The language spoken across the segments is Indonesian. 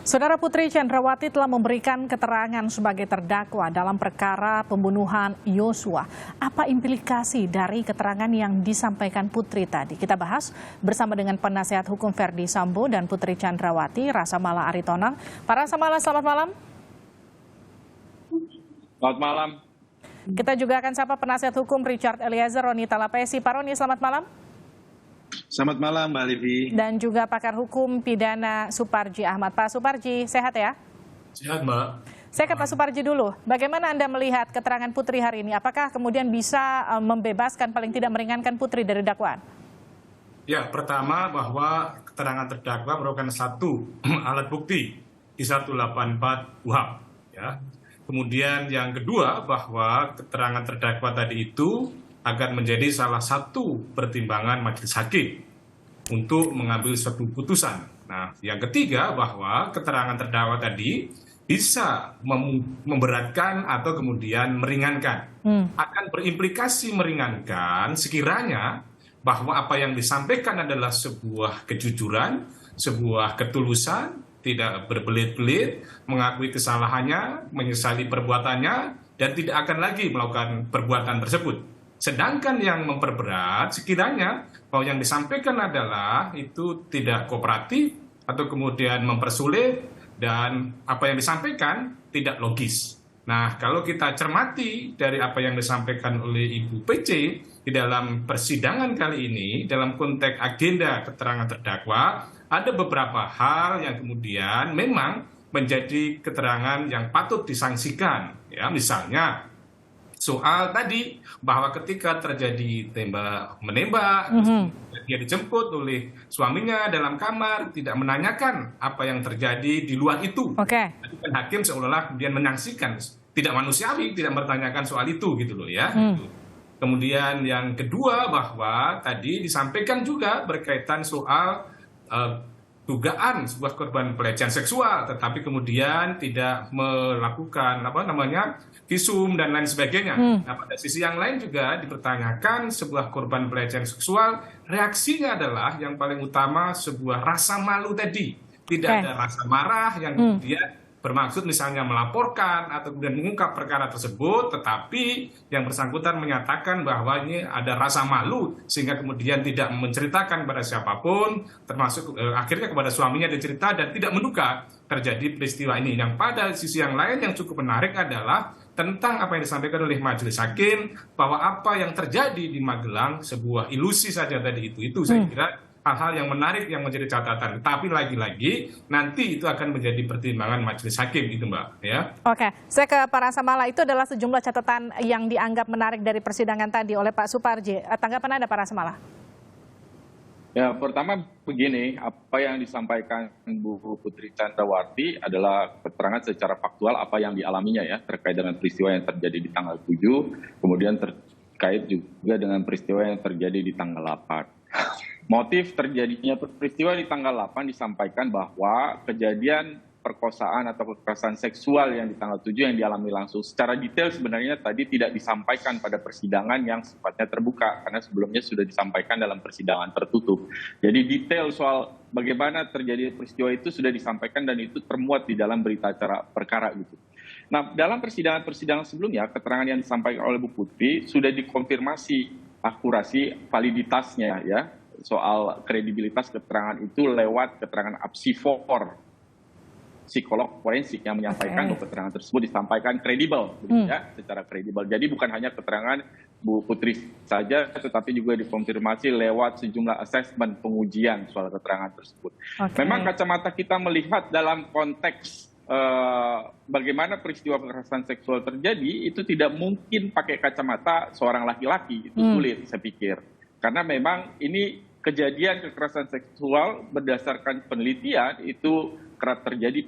Saudara Putri Chandrawati telah memberikan keterangan sebagai terdakwa dalam perkara pembunuhan Yosua. Apa implikasi dari keterangan yang disampaikan Putri tadi? Kita bahas bersama dengan penasihat hukum Ferdi Sambo dan Putri Chandrawati, Rasamala Aritonang. Pak Rasamala, selamat malam. Selamat malam. Kita juga akan sapa penasihat hukum Richard Eliezer Roni Talapesi. Pak Roni, selamat malam. Selamat malam, Mbak Livi. Dan juga pakar hukum pidana Suparji Ahmad. Pak Suparji, sehat ya? Sehat, Mbak. Saya ke Pak Suparji dulu. Bagaimana Anda melihat keterangan Putri hari ini? Apakah kemudian bisa membebaskan, paling tidak meringankan Putri dari dakwaan? Ya, pertama bahwa keterangan terdakwa merupakan satu alat bukti di 184 KUHP. Ya. Kemudian yang kedua bahwa keterangan terdakwa tadi itu akan menjadi salah satu pertimbangan majelis hakim untuk mengambil suatu putusan. Nah, yang ketiga bahwa keterangan terdakwa tadi bisa memberatkan atau kemudian meringankan. Akan berimplikasi meringankan sekiranya bahwa apa yang disampaikan adalah sebuah kejujuran, sebuah ketulusan, tidak berbelit-belit, mengakui kesalahannya, menyesali perbuatannya, dan tidak akan lagi melakukan perbuatan tersebut. Sedangkan yang memperberat sekiranya bahwa yang disampaikan adalah itu tidak kooperatif atau kemudian mempersulit dan apa yang disampaikan tidak logis. Nah, kalau kita cermati dari apa yang disampaikan oleh Ibu PC di dalam persidangan kali ini, dalam konteks agenda keterangan terdakwa, ada beberapa hal yang kemudian memang menjadi keterangan yang patut disangsikan. Ya, misalnya soal tadi bahwa ketika terjadi tembak-menembak, dia dijemput oleh suaminya dalam kamar, tidak menanyakan apa yang terjadi di luar itu. Tadi kan hakim seolah-olah kemudian menyaksikan, tidak manusiawi, tidak bertanyakan soal itu gitu loh ya. Kemudian yang kedua bahwa tadi disampaikan juga berkaitan soal dugaan sebuah korban pelecehan seksual, tetapi kemudian tidak melakukan visum dan lain sebagainya. Nah, pada sisi yang lain juga dipertanyakan sebuah korban pelecehan seksual, reaksinya adalah yang paling utama sebuah rasa malu tadi. Tidak ada rasa marah yang kemudian bermaksud misalnya melaporkan atau kemudian mengungkap perkara tersebut, tetapi yang bersangkutan menyatakan bahwa ini ada rasa malu sehingga kemudian tidak menceritakan pada siapapun, termasuk akhirnya kepada suaminya dicerita dan tidak menduga terjadi peristiwa ini. Yang pada sisi yang lain yang cukup menarik adalah tentang apa yang disampaikan oleh majelis hakim bahwa apa yang terjadi di Magelang sebuah ilusi saja tadi itu saya kira hal-hal yang menarik yang menjadi catatan. Tapi lagi-lagi nanti itu akan menjadi pertimbangan majelis hakim itu, Mbak. Ya. Oke, saya ke Pak Rasamala. Itu adalah sejumlah catatan yang dianggap menarik dari persidangan tadi oleh Pak Suparji. Tanggapan Anda, Pak Rasamala? Ya, pertama begini, apa yang disampaikan Bu Putri Chandrawati adalah keterangan secara faktual apa yang dialaminya ya terkait dengan peristiwa yang terjadi di tanggal 7, kemudian terkait juga dengan peristiwa yang terjadi di tanggal 8. Motif terjadinya peristiwa di tanggal 8 disampaikan bahwa kejadian perkosaan atau kekerasan seksual yang di tanggal 7 yang dialami langsung secara detail sebenarnya tadi tidak disampaikan pada persidangan yang sifatnya terbuka karena sebelumnya sudah disampaikan dalam persidangan tertutup. Jadi detail soal bagaimana terjadi peristiwa itu sudah disampaikan dan itu termuat di dalam berita acara perkara gitu. Nah, dalam persidangan sebelumnya keterangan yang disampaikan oleh Bu Putri sudah dikonfirmasi akurasi validitasnya ya. Soal kredibilitas keterangan itu lewat keterangan apsifor psikolog forensik yang menyampaikan bahwa keterangan tersebut disampaikan kredibel, ya, secara kredibel. Jadi bukan hanya keterangan Bu Putri saja, tetapi juga dikonfirmasi lewat sejumlah asesmen pengujian soal keterangan tersebut. Memang kacamata kita melihat dalam konteks bagaimana peristiwa kekerasan seksual terjadi itu tidak mungkin pakai kacamata seorang laki-laki, itu sulit saya pikir. Karena memang ini kejadian kekerasan seksual berdasarkan penelitian itu kerap terjadi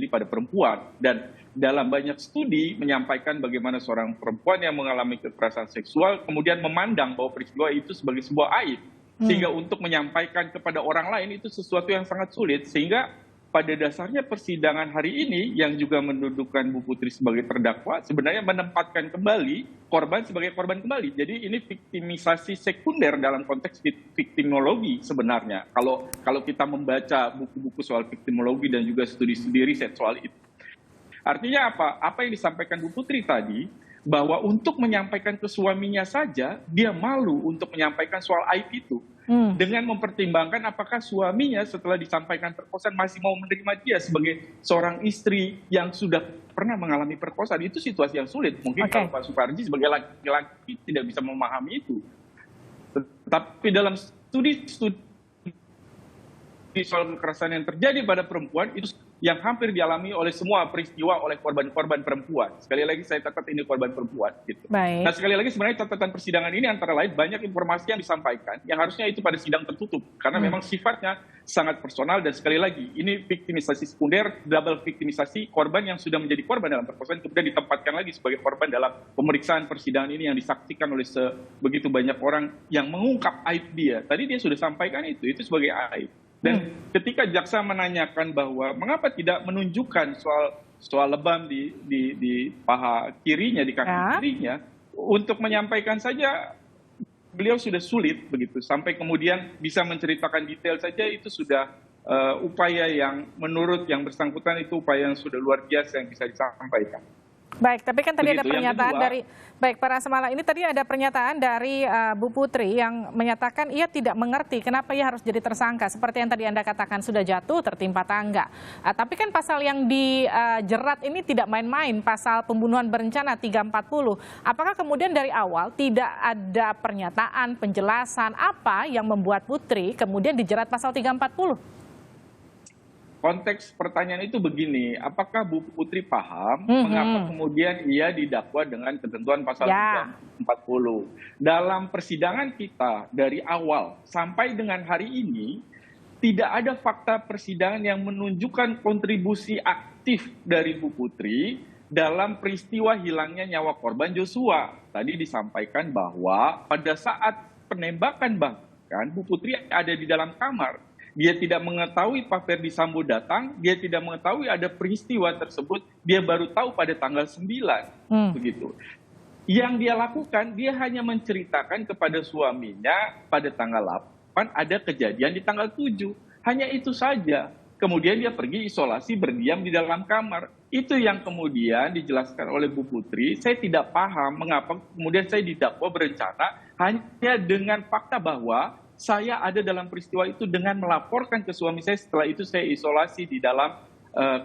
pada perempuan dan dalam banyak studi menyampaikan bagaimana seorang perempuan yang mengalami kekerasan seksual kemudian memandang bahwa peristiwa itu sebagai sebuah aib sehingga untuk menyampaikan kepada orang lain itu sesuatu yang sangat sulit sehingga pada dasarnya persidangan hari ini yang juga mendudukan Bu Putri sebagai terdakwa sebenarnya menempatkan kembali korban sebagai korban kembali. Jadi ini viktimisasi sekunder dalam konteks viktimologi sebenarnya. Kalau kita membaca buku-buku soal viktimologi dan juga studi-studi riset soal itu. Artinya apa? Apa yang disampaikan Bu Putri tadi, bahwa untuk menyampaikan ke suaminya saja, dia malu untuk menyampaikan soal aib itu. Dengan mempertimbangkan apakah suaminya setelah disampaikan perkosaan masih mau menerima dia sebagai seorang istri yang sudah pernah mengalami perkosaan. Itu situasi yang sulit. Mungkin kalau Pak Suparji sebagai laki-laki tidak bisa memahami itu. Tapi dalam studi soal kekerasan yang terjadi pada perempuan itu yang hampir dialami oleh semua peristiwa oleh korban-korban perempuan. Sekali lagi saya catat ini korban perempuan. Gitu. Nah sekali lagi sebenarnya catatan persidangan ini antara lain banyak informasi yang disampaikan yang harusnya itu pada sidang tertutup. Karena memang sifatnya sangat personal dan sekali lagi ini viktimisasi sekunder, double viktimisasi korban yang sudah menjadi korban dalam perkosaan kemudian ditempatkan lagi sebagai korban dalam pemeriksaan persidangan ini yang disaksikan oleh begitu banyak orang yang mengungkap aib dia. Tadi dia sudah sampaikan itu sebagai aib. Dan ketika jaksa menanyakan bahwa mengapa tidak menunjukkan soal lebam di paha kirinya, di kaki kirinya, untuk menyampaikan saja beliau sudah sulit begitu. Sampai kemudian bisa menceritakan detail saja itu sudah upaya yang menurut yang bersangkutan itu upaya yang sudah luar biasa yang bisa disampaikan. Baik, tapi kan tadi ada pernyataan dari Pak Rasamala, ini tadi ada pernyataan dari Bu Putri yang menyatakan ia tidak mengerti kenapa ia harus jadi tersangka. Seperti yang tadi Anda katakan sudah jatuh tertimpa tangga. Tapi kan pasal yang dijerat ini tidak main-main, pasal pembunuhan berencana 340. Apakah kemudian dari awal tidak ada pernyataan, penjelasan apa yang membuat Putri kemudian dijerat pasal 340? Konteks pertanyaan itu begini, apakah Bu Putri paham mengapa kemudian ia didakwa dengan ketentuan pasal 340? Dalam persidangan kita dari awal sampai dengan hari ini, tidak ada fakta persidangan yang menunjukkan kontribusi aktif dari Bu Putri dalam peristiwa hilangnya nyawa korban Joshua. Tadi disampaikan bahwa pada saat penembakan bahkan Bu Putri ada di dalam kamar. Dia tidak mengetahui Pak Ferdi Sambo datang, dia tidak mengetahui ada peristiwa tersebut, dia baru tahu pada tanggal 9. Begitu. Yang dia lakukan, dia hanya menceritakan kepada suaminya pada tanggal 8 ada kejadian di tanggal 7. Hanya itu saja. Kemudian dia pergi isolasi berdiam di dalam kamar. Itu yang kemudian dijelaskan oleh Bu Putri. Saya tidak paham mengapa kemudian saya didakwa berencana hanya dengan fakta bahwa saya ada dalam peristiwa itu dengan melaporkan ke suami saya, setelah itu saya isolasi di dalam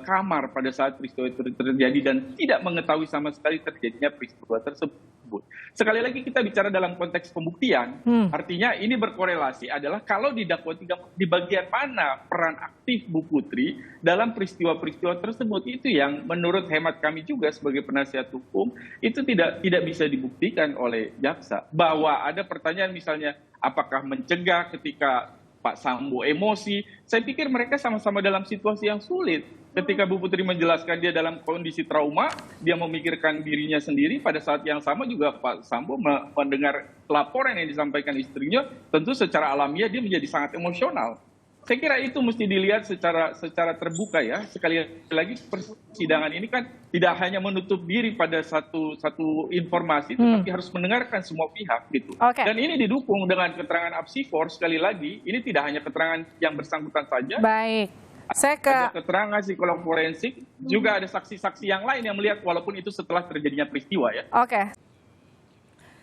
kamar pada saat peristiwa itu terjadi dan tidak mengetahui sama sekali terjadinya peristiwa tersebut. Sekali lagi kita bicara dalam konteks pembuktian, artinya ini berkorelasi adalah kalau didakwa di bagian mana peran aktif Bu Putri dalam peristiwa-peristiwa tersebut, itu yang menurut hemat kami juga sebagai penasihat hukum itu tidak bisa dibuktikan oleh jaksa. Bahwa ada pertanyaan misalnya apakah mencegah ketika Pak Sambo emosi, saya pikir mereka sama-sama dalam situasi yang sulit. Ketika Bu Putri menjelaskan dia dalam kondisi trauma, dia memikirkan dirinya sendiri, pada saat yang sama juga Pak Sambo mendengar laporan yang disampaikan istrinya, tentu secara alamiah dia menjadi sangat emosional. Saya kira itu mesti dilihat secara terbuka ya. Sekali lagi persidangan ini kan tidak hanya menutup diri pada satu informasi, tetapi harus mendengarkan semua pihak gitu. Dan ini didukung dengan keterangan apsifor. Sekali lagi, ini tidak hanya keterangan yang bersangkutan saja. Baik, ada keterangan psikolog forensik, juga ada saksi-saksi yang lain yang melihat walaupun itu setelah terjadinya peristiwa ya.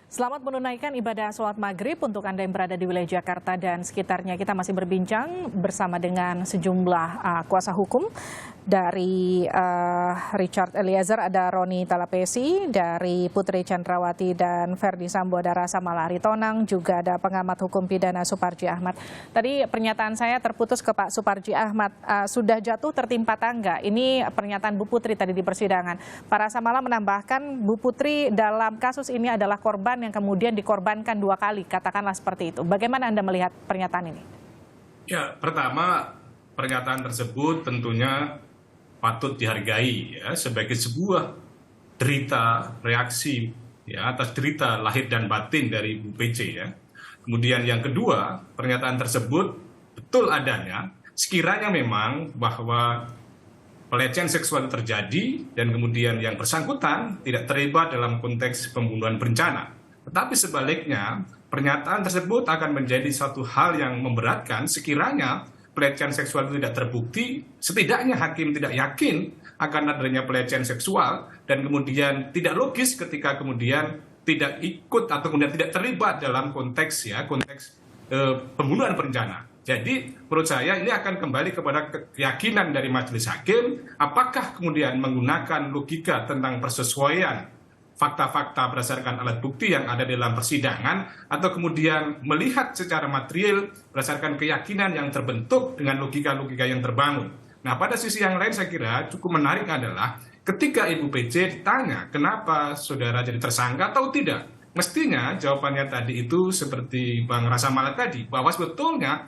Selamat menunaikan ibadah sholat maghrib untuk Anda yang berada di wilayah Jakarta dan sekitarnya. Kita masih berbincang bersama dengan sejumlah kuasa hukum. Dari Richard Eliezer ada Roni Talapesi, dari Putri Chandrawati dan Ferdi Sambo ada Rasamala Aritonang, juga ada pengamat hukum pidana Suparji Ahmad. Tadi pernyataan saya terputus ke Pak Suparji Ahmad, sudah jatuh tertimpa tangga. Ini pernyataan Bu Putri tadi di persidangan. Pak Rasamala menambahkan Bu Putri dalam kasus ini adalah korban yang kemudian dikorbankan 2 kali, katakanlah seperti itu. Bagaimana Anda melihat pernyataan ini? Ya, pertama pernyataan tersebut tentunya patut dihargai ya sebagai sebuah derita reaksi ya atas derita lahir dan batin dari Bu PC ya. Kemudian yang kedua, pernyataan tersebut betul adanya sekiranya memang bahwa pelecehan seksual itu terjadi dan kemudian yang bersangkutan tidak terlibat dalam konteks pembunuhan berencana. Tetapi sebaliknya, pernyataan tersebut akan menjadi satu hal yang memberatkan sekiranya pelecehan seksual itu tidak terbukti, setidaknya hakim tidak yakin akan adanya pelecehan seksual dan kemudian tidak logis ketika kemudian tidak ikut atau kemudian tidak terlibat dalam konteks pembunuhan berencana. Jadi menurut saya ini akan kembali kepada keyakinan dari majelis hakim apakah kemudian menggunakan logika tentang persesuaian fakta-fakta berdasarkan alat bukti yang ada dalam persidangan atau kemudian melihat secara material berdasarkan keyakinan yang terbentuk dengan logika-logika yang terbangun. Nah, pada sisi yang lain saya kira cukup menarik adalah ketika Ibu PC ditanya kenapa saudara jadi tersangka atau tidak. Mestinya jawabannya tadi itu seperti Bang Rasa Mala tadi, bahwa sebetulnya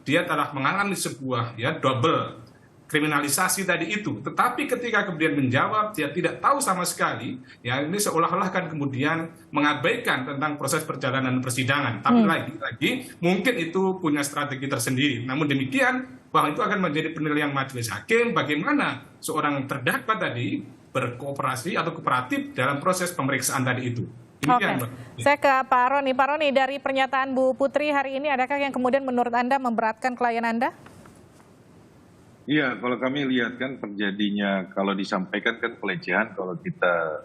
dia telah mengalami sebuah double kriminalisasi tadi itu. Tetapi ketika kemudian menjawab, dia tidak tahu sama sekali, ya ini seolah-olah kan kemudian mengabaikan tentang proses perjalanan persidangan. Tapi lagi-lagi mungkin itu punya strategi tersendiri. Namun demikian, bahwa itu akan menjadi penilaian majelis hakim bagaimana seorang terdakwa tadi berkooperasi atau kooperatif dalam proses pemeriksaan tadi itu. Oke, saya ke Pak Roni. Pak Roni, dari pernyataan Bu Putri hari ini, adakah yang kemudian menurut Anda memberatkan klien Anda? Iya, kalau kami lihat kan terjadinya, kalau disampaikan kan pelecehan, kalau kita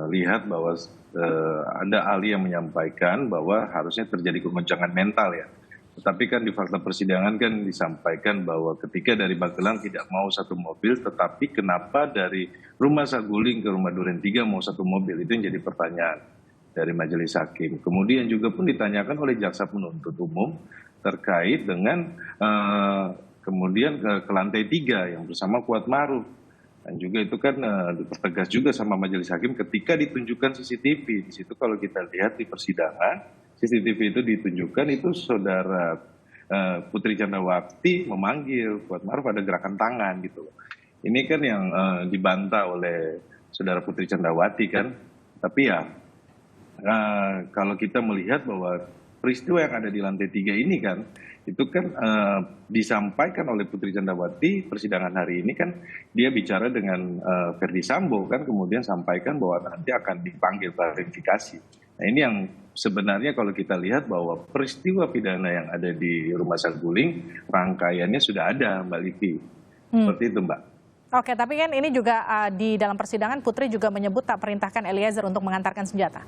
lihat bahwa ada ahli yang menyampaikan bahwa harusnya terjadi kegoncangan mental ya. Tetapi kan di fakta persidangan kan disampaikan bahwa ketika dari Magelang tidak mau satu mobil, tetapi kenapa dari rumah Saguling ke rumah Duren 3 mau satu mobil, itu yang jadi pertanyaan dari majelis hakim. Kemudian juga pun ditanyakan oleh jaksa penuntut umum terkait dengan kemudian ke lantai 3 yang bersama Kuat Maruf. Dan juga itu kan dipertegas juga sama majelis hakim ketika ditunjukkan CCTV. Di situ kalau kita lihat di persidangan, CCTV itu ditunjukkan itu saudara Putri Candrawati memanggil Kuat Maruf, ada gerakan tangan gitu loh. Ini kan yang dibantah oleh saudara Putri Candrawati kan. Tapi ya kalau kita melihat bahwa peristiwa yang ada di lantai 3 ini kan, itu kan disampaikan oleh Putri Candrawati persidangan hari ini kan, dia bicara dengan Ferdi Sambo kan, kemudian sampaikan bahwa nanti akan dipanggil klarifikasi. Nah ini yang sebenarnya kalau kita lihat bahwa peristiwa pidana yang ada di rumah Saguling, rangkaiannya sudah ada Mbak Livi. Seperti itu Mbak. Oke, tapi kan ini juga di dalam persidangan Putri juga menyebut tak perintahkan Eliezer untuk mengantarkan senjata.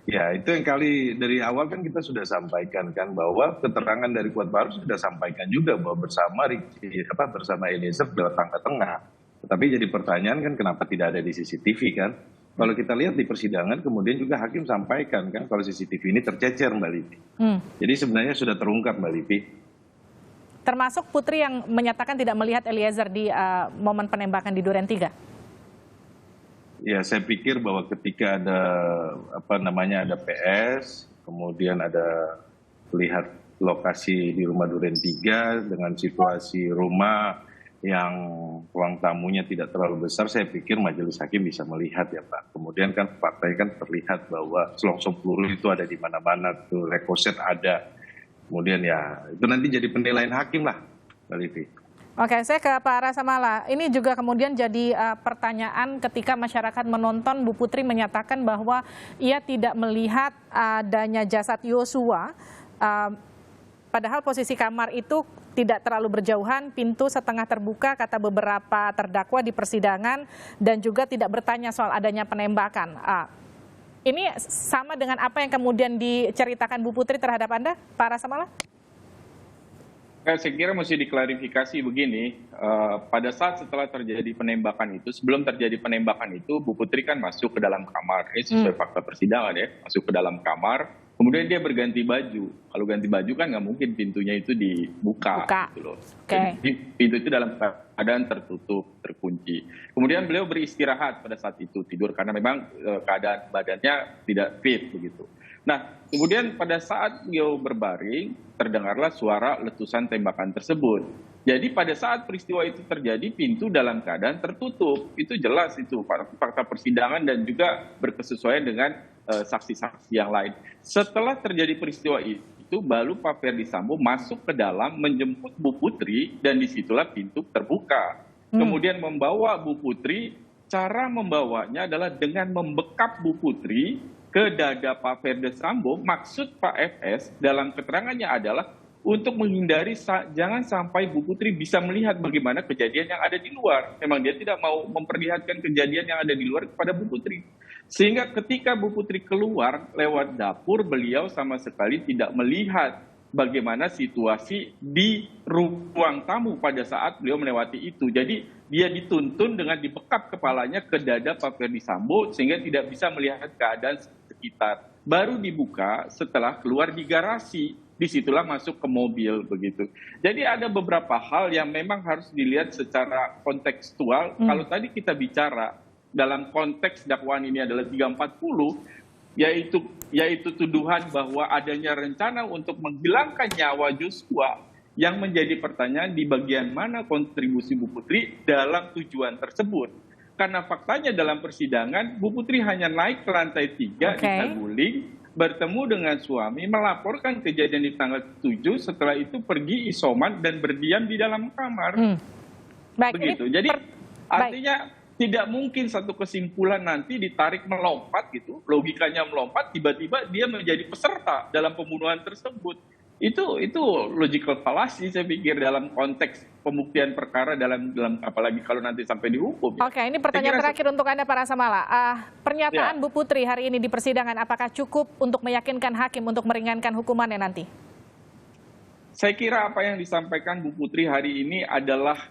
Ya, itu yang kali dari awal kan kita sudah sampaikan kan bahwa keterangan dari Kuat Maruf sudah sampaikan juga bahwa bersama Eliezer datang ke tengah. Tetapi jadi pertanyaan kan kenapa tidak ada di CCTV kan? Kalau kita lihat di persidangan kemudian juga hakim sampaikan kan kalau CCTV ini tercecer Mbak Livi. Jadi sebenarnya sudah terungkap Mbak Livi. Termasuk Putri yang menyatakan tidak melihat Eliezer di momen penembakan di Duren 3. Ya, saya pikir bahwa ketika ada ada PS, kemudian ada lihat lokasi di rumah Duren 3 dengan situasi rumah yang ruang tamunya tidak terlalu besar, saya pikir majelis hakim bisa melihat ya Pak. Kemudian kan faktanya kan terlihat bahwa selongsong peluru itu ada di mana-mana, tuh rekoset ada. Kemudian ya itu nanti jadi penilaian hakim lah, Mbak Livi. Oke, saya ke Pak Rasa Mala. Ini juga kemudian jadi pertanyaan ketika masyarakat menonton Bu Putri menyatakan bahwa ia tidak melihat adanya jasad Yosua, padahal posisi kamar itu tidak terlalu berjauhan, pintu setengah terbuka, kata beberapa terdakwa di persidangan, dan juga tidak bertanya soal adanya penembakan. Ini sama dengan apa yang kemudian diceritakan Bu Putri terhadap Anda, Pak Rasa Mala? Saya kira mesti diklarifikasi begini, pada saat setelah terjadi penembakan itu, sebelum terjadi penembakan itu, Bu Putri kan masuk ke dalam kamar, ini sesuai fakta persidangan ya, masuk ke dalam kamar, kemudian dia berganti baju. Kalau ganti baju kan nggak mungkin pintunya itu dibuka. Gitu loh. Jadi pintu itu dalam keadaan tertutup, terkunci. Kemudian beliau beristirahat pada saat itu, tidur karena memang keadaan badannya tidak fit begitu. Nah, kemudian pada saat beliau berbaring, terdengarlah suara letusan tembakan tersebut. Jadi pada saat peristiwa itu terjadi, pintu dalam keadaan tertutup. Itu jelas itu fakta persidangan dan juga berkesesuaian dengan saksi-saksi yang lain. Setelah terjadi peristiwa itu baru Pak Ferdi Sambo masuk ke dalam menjemput Bu Putri dan disitulah pintu terbuka. Kemudian membawa Bu Putri, cara membawanya adalah dengan membekap Bu Putri ke dada Pak Ferdi Sambo. Maksud Pak FS dalam keterangannya adalah untuk menghindari jangan sampai Bu Putri bisa melihat bagaimana kejadian yang ada di luar. Memang dia tidak mau memperlihatkan kejadian yang ada di luar kepada Bu Putri. Sehingga ketika Bu Putri keluar lewat dapur, beliau sama sekali tidak melihat bagaimana situasi di ruang tamu pada saat beliau melewati itu. Jadi dia dituntun dengan dibekap kepalanya ke dada Pak Ferdi Sambo sehingga tidak bisa melihat keadaan sekitar. Baru dibuka setelah keluar di garasi. Disitulah masuk ke mobil begitu. Jadi ada beberapa hal yang memang harus dilihat secara kontekstual. Kalau tadi kita bicara dalam konteks dakwaan ini adalah 340, yaitu tuduhan bahwa adanya rencana untuk menghilangkan nyawa Joshua, yang menjadi pertanyaan di bagian mana kontribusi Bu Putri dalam tujuan tersebut. Karena faktanya dalam persidangan, Bu Putri hanya naik ke lantai 3 di Saguling, bertemu dengan suami, melaporkan kejadian di tanggal 7, setelah itu pergi isoman dan berdiam di dalam kamar. Baik, begitu. Jadi artinya tidak mungkin satu kesimpulan nanti ditarik melompat gitu, logikanya melompat, tiba-tiba dia menjadi peserta dalam pembunuhan tersebut. Itu logical fallacy saya pikir dalam konteks pembuktian perkara dalam apalagi kalau nanti sampai dihukum. Oke, ini pertanyaan terakhir untuk Anda Pak Rasamala. Pernyataan Bu Putri hari ini di persidangan apakah cukup untuk meyakinkan hakim untuk meringankan hukumannya nanti? Saya kira apa yang disampaikan Bu Putri hari ini adalah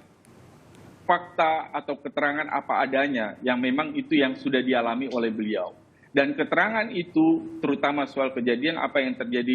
fakta atau keterangan apa adanya yang memang itu yang sudah dialami oleh beliau. Dan keterangan itu terutama soal kejadian apa yang terjadi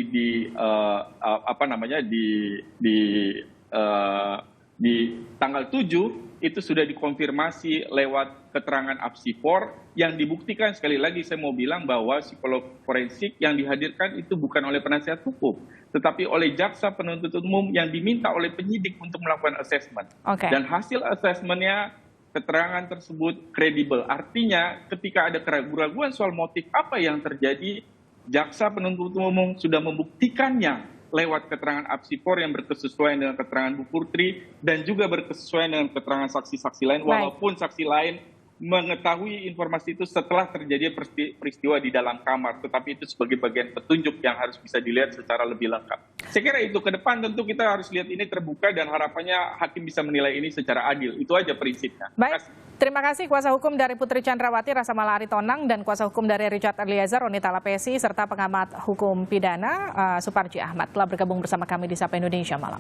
di tanggal 7 itu sudah dikonfirmasi lewat keterangan apsifor yang dibuktikan. Sekali lagi saya mau bilang bahwa psikolog forensik yang dihadirkan itu bukan oleh penasihat hukum, tetapi oleh jaksa penuntut umum yang diminta oleh penyidik untuk melakukan asesmen. Dan hasil asesmennya, keterangan tersebut kredibel. Artinya ketika ada keraguan-keraguan soal motif apa yang terjadi, jaksa penuntut umum sudah membuktikannya lewat keterangan apsifor yang berkesesuaian dengan keterangan Bu Putri dan juga berkesesuaian dengan keterangan saksi-saksi lain, walaupun saksi lain mengetahui informasi itu setelah terjadi peristiwa di dalam kamar, tetapi itu sebagai bagian petunjuk yang harus bisa dilihat secara lebih lengkap. Saya kira itu ke depan tentu kita harus lihat ini terbuka dan harapannya hakim bisa menilai ini secara adil. Itu aja prinsipnya. Baik, terima kasih kuasa hukum dari Putri Chandrawati Rasamala Aritonang dan kuasa hukum dari Richard Eliezer Roni Talapesi serta pengamat hukum pidana Suparji Ahmad telah bergabung bersama kami di Sapa Indonesia Malam.